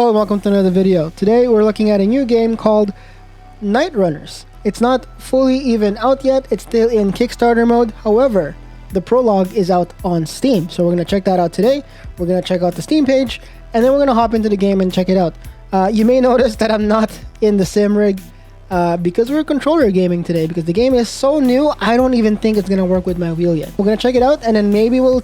Hello and welcome to another video. Today we're looking at a new game called Night Runners. It's not fully even out yet, it's still in Kickstarter mode. However, the prologue is out on Steam, so we're going to check that out today. We're going to check out the Steam page, and then we're going to hop into the game and check it out. You may notice that I'm not in the sim rig because we're controller gaming today, because the game is so new, I don't even think it's going to work with my wheel yet. We're going to check it out, and then maybe we'll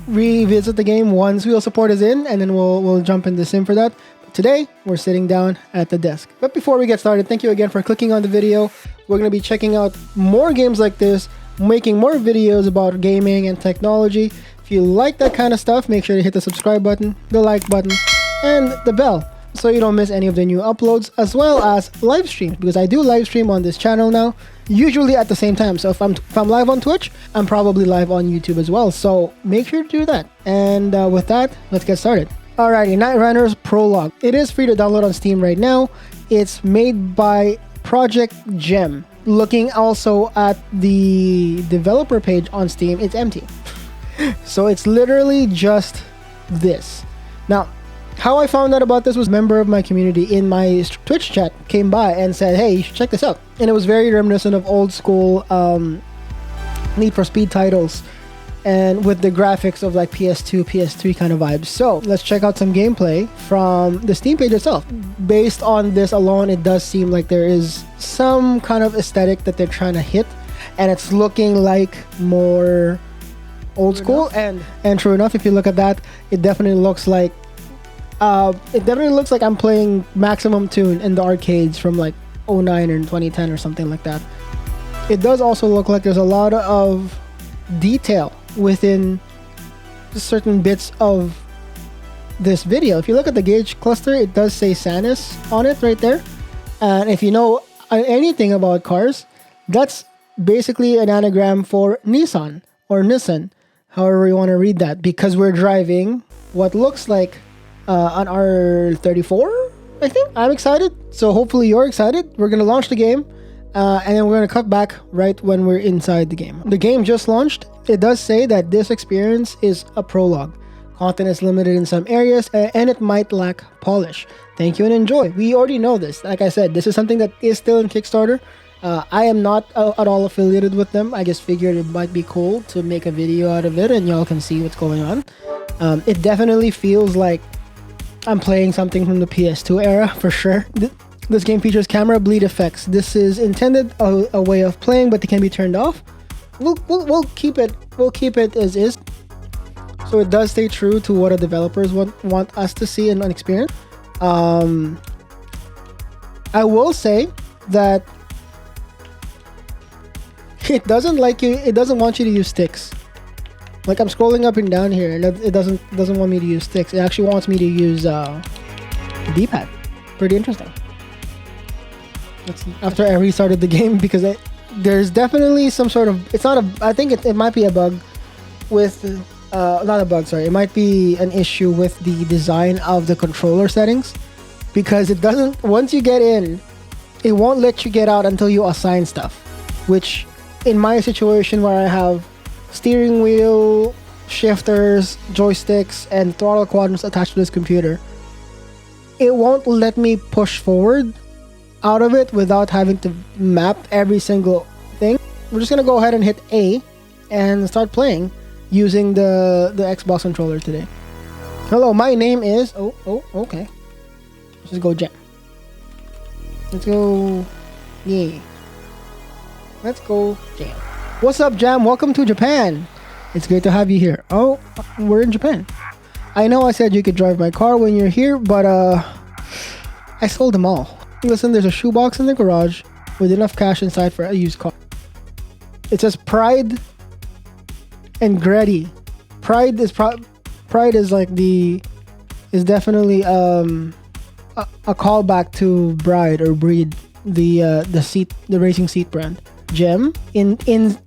revisit the game once wheel support is in, and then we'll jump into sim for that. Today, we're sitting down at the desk. But before we get started, thank you again for clicking on the video. We're going to be checking out more games like this, making more videos about gaming and technology. If you like that kind of stuff, make sure to hit the subscribe button, the like button, and the bell so you don't miss any of the new uploads, as well as live streams, because I do live stream on this channel now, usually at the same time. So if I'm live on Twitch, I'm probably live on YouTube as well. So make sure to do that. And with that, let's get started. Alrighty, Night Runners Prologue. It is free to download on Steam right now. It's made by Project Gem. Looking also at the developer page on Steam, it's empty. So it's literally just this. Now, how I found out about this was a member of my community in my Twitch chat came by and said, hey, you should check this out. And it was very reminiscent of old school Need for Speed titles, and with the graphics of like PS2, PS3 kind of vibes. So let's check out some gameplay from the Steam page itself. Based on this alone, it does seem like there is some kind of aesthetic that they're trying to hit, and it's looking like more old school. And true enough, if you look at that, it definitely looks like I'm playing Maximum Tune in the arcades from like 09 or 2010 or something like that. It does also look like there's a lot of detail within certain bits of this video. If you look at the gauge cluster, it does say Sanus on it right there. And if you know anything about cars, that's basically an anagram for Nissan or Nissan, however you want to read that, because we're driving what looks like an R34, I think. I'm excited, so hopefully you're excited. We're going to launch the game, and then we're going to cut back right when we're inside the game. The game just launched. It does say that this experience is a prologue. Content is limited in some areas, and it might lack polish. Thank you and enjoy. We already know this. Like I said, this is something that is still in Kickstarter. I am not at all affiliated with them. I just figured it might be cool to make a video out of it, and y'all can see what's going on. It definitely feels like I'm playing something from the PS2 era, for sure. This game features camera bleed effects. This is intended a way of playing, but it can be turned off. We'll keep it as is. So it does stay true to what the developers want us to see and experience. I will say that it doesn't want you to use sticks. Like, I'm scrolling up and down here, and it doesn't want me to use sticks. It actually wants me to use the D-pad. Pretty interesting. After I restarted the game, because there's definitely some sort of, it's not a, I think it might be a bug with, not a bug, sorry. It might be an issue with the design of the controller settings, because it doesn't, once you get in, it won't let you get out until you assign stuff, which in my situation where I have steering wheel, shifters, joysticks, and throttle quadrants attached to this computer, it won't let me push forward out of it without having to map every single thing. We're just gonna go ahead and hit A and start playing using the Xbox controller today. Hello, my name is okay. Let's just go Jam. Let's go Let's go Jam. What's up, Jam? Welcome to Japan. It's great to have you here. Oh, we're in Japan. I know I said you could drive my car when you're here, but I sold them all. Listen, there's a shoebox in the garage with enough cash inside for a used car. It says Pride and Gretty. Pride is like is definitely a callback to Bride or Breed, the racing seat brand. Gem InGen,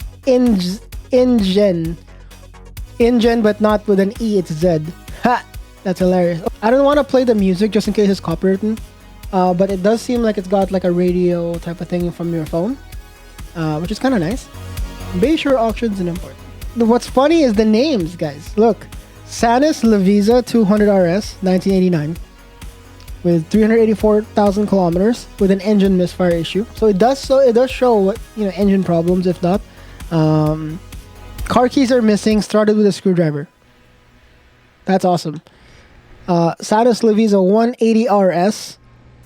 but not with an E, it's Z. Ha! That's hilarious. I don't want to play the music just in case it's copywritten, but it does seem like it's got like a radio type of thing from your phone, which is kind of nice. Bayshore Auctions and Import. What's funny is the names, guys. Look, Sanus Lavisa 200 RS 1989, with 384,000 kilometers with an engine misfire issue. So it does show what, you know, engine problems. If not, car keys are missing. Started with a screwdriver. That's awesome. Satis Levisa 180 RS,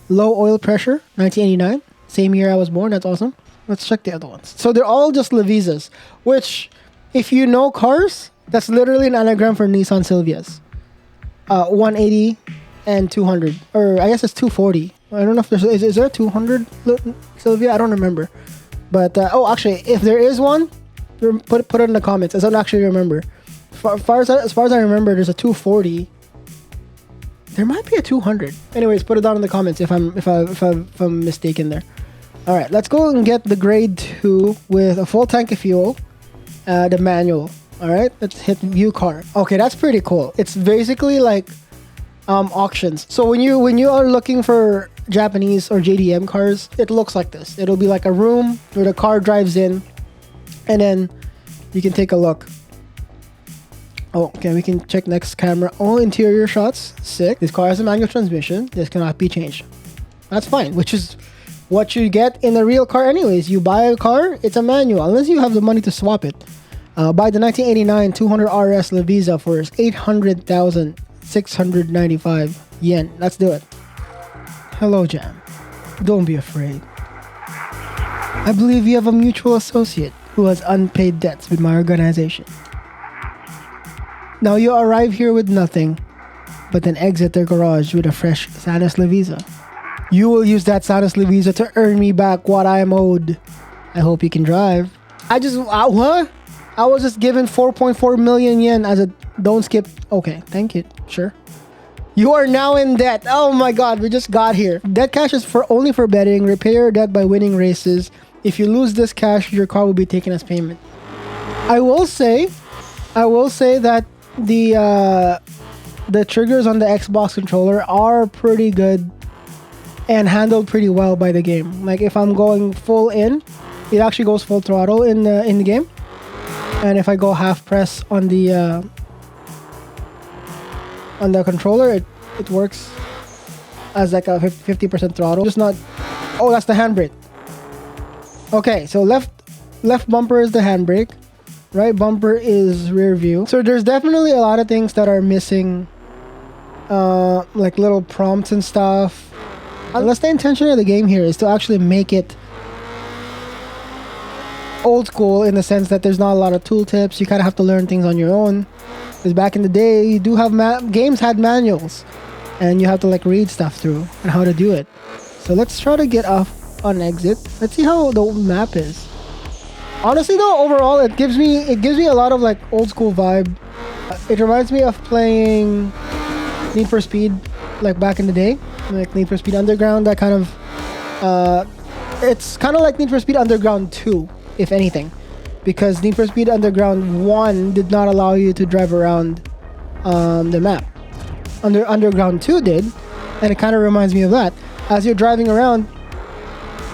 low oil pressure, 1989. Same year I was born. That's awesome. Let's check the other ones. So they're all just Levisas, which, if you know cars, that's literally an anagram for Nissan Silvias. 180 and 200, or I guess it's 240. I don't know if is there a 200 Silvia? I don't remember. But oh, actually, if there is one, put it in the comments. I don't actually remember. As far as I remember, there's a 240. There might be a 200. Anyways, put it down in the comments if I'm mistaken there. All right, let's go and get the grade 2 with a full tank of fuel, the manual. All right, let's hit view car. Okay, that's pretty cool. It's basically like auctions. So when you are looking for Japanese or JDM cars, it looks like this. It'll be like a room where the car drives in, and then you can take a look. Oh, okay, we can check next camera. All interior shots. Sick. This car has a manual transmission. This cannot be changed. That's fine, which is what you get in a real car anyways. You buy a car, it's a manual, unless you have the money to swap it. Buy the 1989 200 RS Levisa for 800,695 yen. Let's do it. Hello, Jam. Don't be afraid. I believe you have a mutual associate who has unpaid debts with my organization. Now you arrive here with nothing, but then exit their garage with a fresh Satis Levisa. You will use that Satis Levisa to earn me back what I am owed. I hope you can drive. What? I was just given 4.4 million yen as a don't skip. Okay, thank you. Sure. You are now in debt. Oh my god, we just got here. Debt cash is only for betting. Repay your debt by winning races. If you lose this cash, your car will be taken as payment. I will say that the triggers on the Xbox controller are pretty good and handled pretty well by the game. Like if I'm going full in, it actually goes full throttle in the game. And if I go half press on the controller, it works as like a 50% throttle. Just not. Oh, that's the handbrake. Okay, so left bumper is the handbrake. Right bumper is rear view. So there's definitely a lot of things that are missing, like little prompts and stuff. Unless the intention of the game here is to actually make it old school in the sense that there's not a lot of tooltips. You kind of have to learn things on your own. Because back in the day, you do have games had manuals, and you have to like read stuff through and how to do it. So let's try to get off on exit. Let's see how the map is. Honestly though, overall it gives me a lot of like old school vibe. It reminds me of playing Need for Speed like back in the day, like Need for Speed Underground. That kind of it's kind of like Need for Speed Underground 2, if anything, because Need for Speed Underground 1 did not allow you to drive around the map. Underground 2 did, and it kind of reminds me of that. As you're driving around,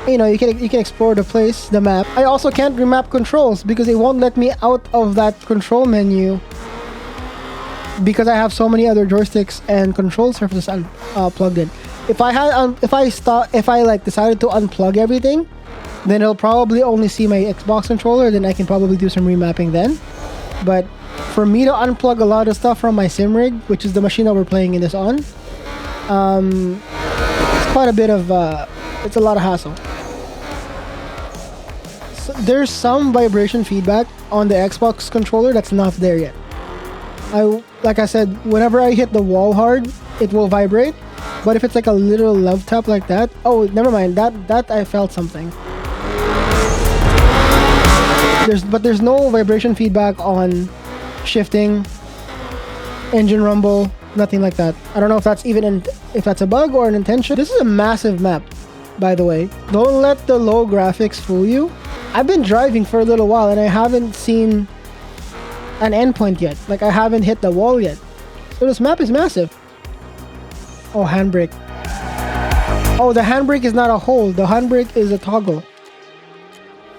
you know, you can explore the place, the map. I also can't remap controls because it won't let me out of that control menu because I have so many other joysticks and control surfaces plugged in. If I like decided to unplug everything, then it'll probably only see my Xbox controller. Then I can probably do some remapping then. But for me to unplug a lot of stuff from my sim rig, which is the machine that we're playing in this on, it's quite a bit of it's a lot of hassle. So there's some vibration feedback on the Xbox controller that's not there yet. Like I said, whenever I hit the wall hard, it will vibrate. But if it's like a little love tap like that, oh, never mind. That I felt something. There's no vibration feedback on shifting, engine rumble, nothing like that. I don't know if that's if that's a bug or an intention. This is a massive map, by the way. Don't let the low graphics fool you. I've been driving for a little while and I haven't seen an endpoint yet. Like I haven't hit the wall yet. So this map is massive. Oh, handbrake. Oh, the handbrake is not a hold. The handbrake is a toggle.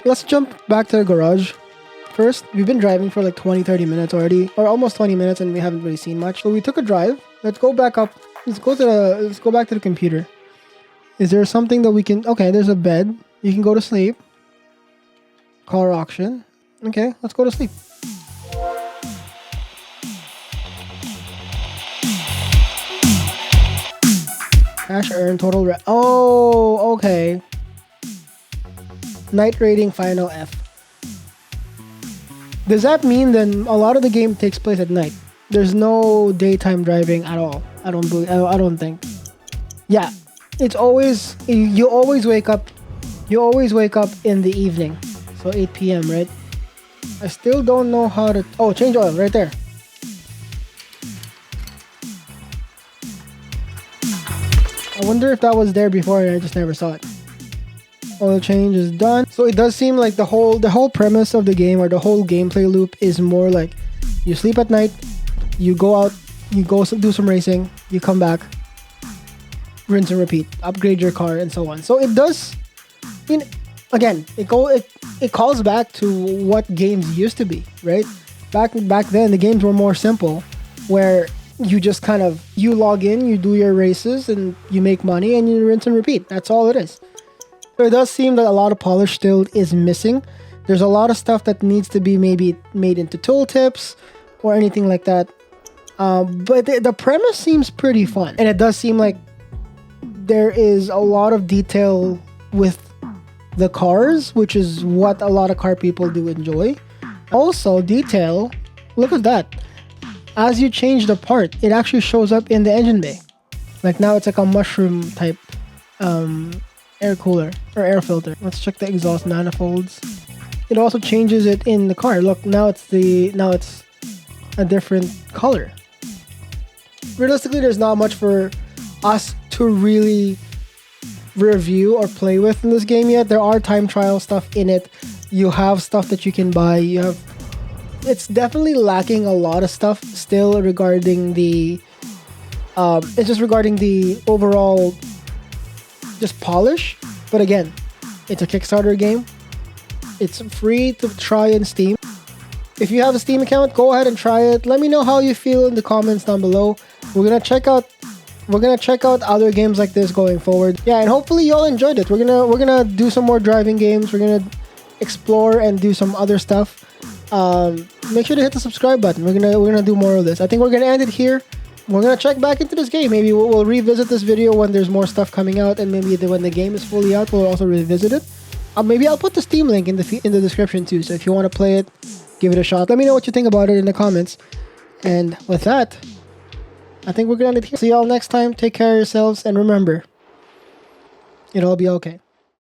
Let's jump back to the garage. First, we've been driving for like 20-30 minutes already, or almost 20 minutes, and we haven't really seen much. So we took a drive. Let's go back up let's go back to the computer. Is there something that we can? Okay, there's a bed. You can go to sleep. Car auction. Okay, let's go to sleep. Cash earned, total oh, okay. Night rating final F. Does that mean then a lot of the game takes place at night? There's no daytime driving at all. I don't think. Yeah, it's always you always wake up in the evening. So 8 p.m. right? I still don't know how to change oil right there. I wonder if that was there before and I just never saw it. Oil change is done. So it does seem like the whole premise of the game, or the whole gameplay loop, is more like you sleep at night, you go out, you go do some racing, you come back, rinse and repeat, upgrade your car, and so on. So it does, again, it calls back to what games used to be, right? Back then, the games were more simple, where you just you log in, you do your races, and you make money, and you rinse and repeat. That's all it is. So it does seem that a lot of polish still is missing. There's a lot of stuff that needs to be maybe made into tooltips or anything like that. But the premise seems pretty fun. And it does seem like there is a lot of detail with the cars, which is what a lot of car people do enjoy. Also, detail, look at that. As you change the part, it actually shows up in the engine bay. Like now it's like a mushroom type air cooler or air filter. Let's check the exhaust manifolds. It also changes it in the car. Look, now it's a different color. Realistically, there's not much for us to really review or play with in this game yet. There are time trial stuff in it. You have stuff that you can buy. It's definitely lacking a lot of stuff still regarding the it's just regarding the overall just polish. But again, it's a Kickstarter game. It's free to try in Steam. If you have a Steam account, go ahead and try it. Let me know how you feel in the comments down below. We're gonna check out other games like this going forward. Yeah, and hopefully you all enjoyed it. We're gonna do some more driving games. We're gonna explore and do some other stuff. Make sure to hit the subscribe button. We're gonna do more of this. I think we're gonna end it here. We're gonna check back into this game. Maybe we'll revisit this video when there's more stuff coming out, and maybe when the game is fully out, we'll also revisit it. Maybe I'll put the Steam link in the description too. So if you want to play it, give it a shot. Let me know what you think about it in the comments. And with that, I think we're gonna end it here. See y'all next time. Take care of yourselves, and remember, it'll all be okay.